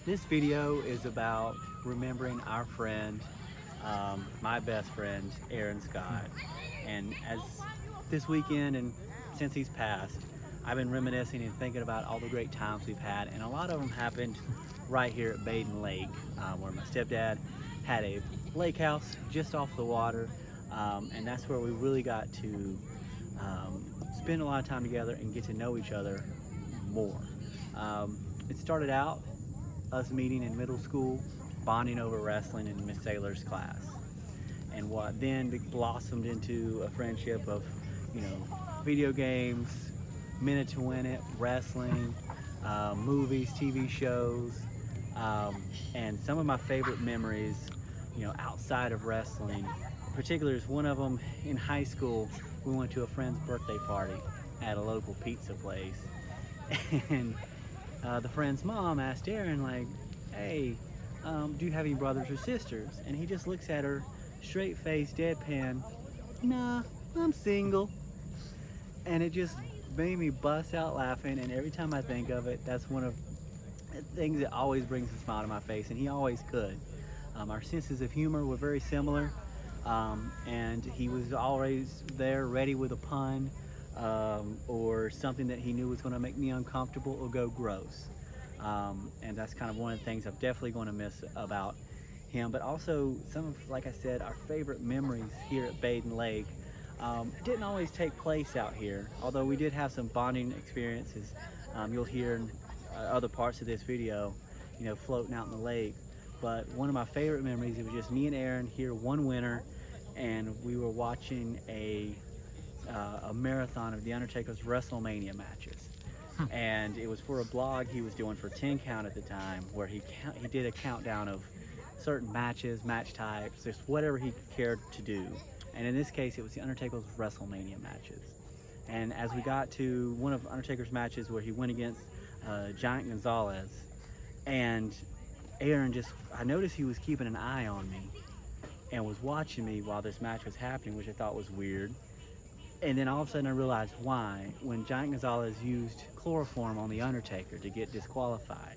This video is about remembering our friend, my best friend, Aaron Scott. And as this weekend and since he's passed, I've been reminiscing and thinking about all the great times we've had, and a lot of them happened right here at Baden Lake, where my stepdad had a lake house just off the water, and that's where we really got to spend a lot of time together and get to know each other more. It started out us meeting in middle school, bonding over wrestling in Miss Saylor's class, and what then blossomed into a friendship of, video games, Minute to Win It, wrestling, movies, TV shows, and some of my favorite memories, outside of wrestling. In particular, is one of them in high school. We went to a friend's birthday party at a local pizza place, and the friend's mom asked Aaron, like, "Hey, do you have any brothers or sisters?" And he just looks at her, straight face, deadpan, "Nah, I'm single." And it just made me bust out laughing, and every time I think of it, that's one of the things that always brings a smile to my face, and he always could. Our senses of humor were very similar, and he was always there ready with a pun, or something that he knew was going to make me uncomfortable or go gross. And that's kind of one of the things I'm definitely going to miss about him. But also some of, like I said, our favorite memories here at Baden Lake didn't always take place out here, although we did have some bonding experiences. You'll hear in other parts of this video, floating out in the lake. But one of my favorite memories, it was just me and Aaron here one winter, and we were watching a marathon of The Undertaker's WrestleMania matches. And it was for a blog he was doing for 10 Count at the time, where he did a countdown of certain matches, match types, just whatever he cared to do. And in this case, it was The Undertaker's WrestleMania matches. And as we got to one of Undertaker's matches where he went against Giant Gonzalez, and Aaron I noticed he was keeping an eye on me and was watching me while this match was happening, which I thought was weird. And then all of a sudden I realized why. When Giant Gonzalez used chloroform on The Undertaker to get disqualified,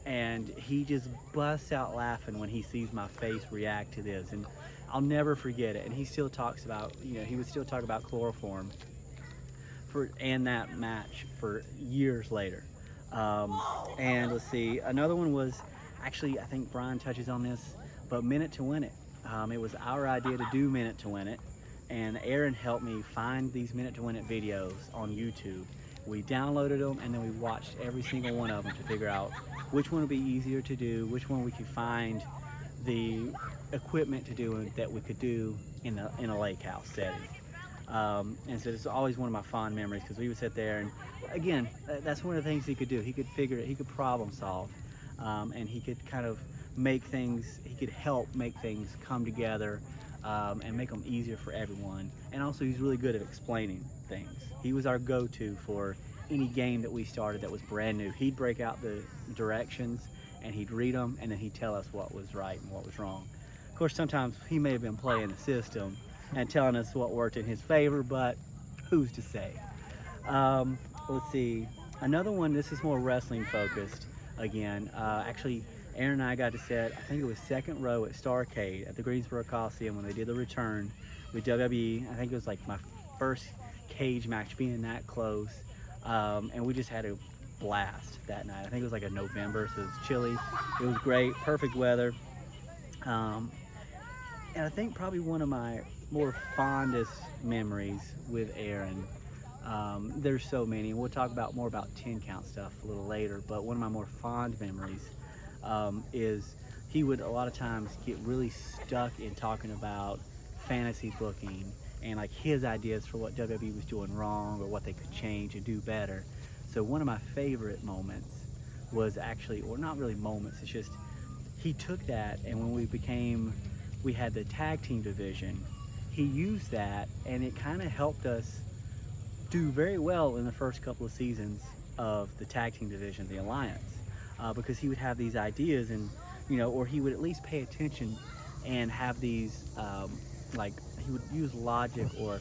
and he just busts out laughing when he sees my face react to this, and I'll never forget it. And he still talks about, he would still talk about chloroform and that match for years later. And let's see, another one was, actually, I think Brian touches on this, but Minute to Win It. It was our idea to do Minute to Win It, and Aaron helped me find these Minute to Win It videos on YouTube. We downloaded them, and then we watched every single one of them to figure out which one would be easier to do, which one we could find the equipment to do that we could do in a lake house setting. And so it's always one of my fond memories, because we would sit there, and again, that's one of the things he could do. He could figure it, he could problem solve, and he could kind of he could help make things come together, and make them easier for everyone. And also, he's really good at explaining things. He was our go-to for any game that we started that was brand new. He'd break out the directions, and he'd read them, and then he'd tell us what was right and what was wrong. Of course, sometimes he may have been playing the system and telling us what worked in his favor, but who's to say? Let's see, another one, this is more wrestling focused again. Actually, Aaron and I got to sit, I think it was second row at Starrcade at the Greensboro Coliseum when they did the return with WWE. I think it was like my first cage match being that close, and we just had a blast that night. I think it was like a November, so it was chilly. It was great, perfect weather. And I think probably one of my more fondest memories with Aaron, there's so many, and we'll talk more about 10 Count stuff a little later, but one of my more fond memories is he would a lot of times get really stuck in talking about fantasy booking and like his ideas for what WWE was doing wrong or what they could change and do better. So one of my favorite moments was actually, or not really moments, it's just he took that, and when we had the tag team division, he used that, and it kind of helped us do very well in the first couple of seasons of the tag team division, the Alliance, because he would have these ideas, and or he would at least pay attention and have these like he would use logic or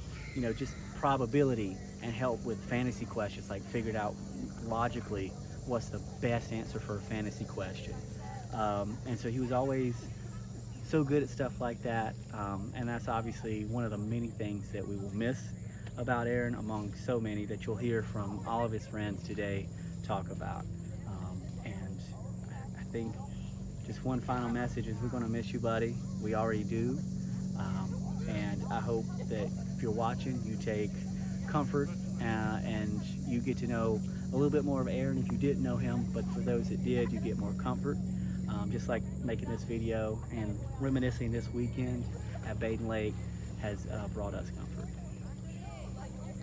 just probability and help with fantasy questions, like figured out logically what's the best answer for a fantasy question. And so he was always so good at stuff like that. And that's obviously one of the many things that we will miss about Aaron, among so many that you'll hear from all of his friends today talk about. And I think just one final message is we're going to miss you, buddy. We already do. And I hope that if you're watching, you take comfort and you get to know a little bit more of Aaron if you didn't know him. But for those that did, you get more comfort. Just like making this video and reminiscing this weekend at Baden Lake has brought us comfort.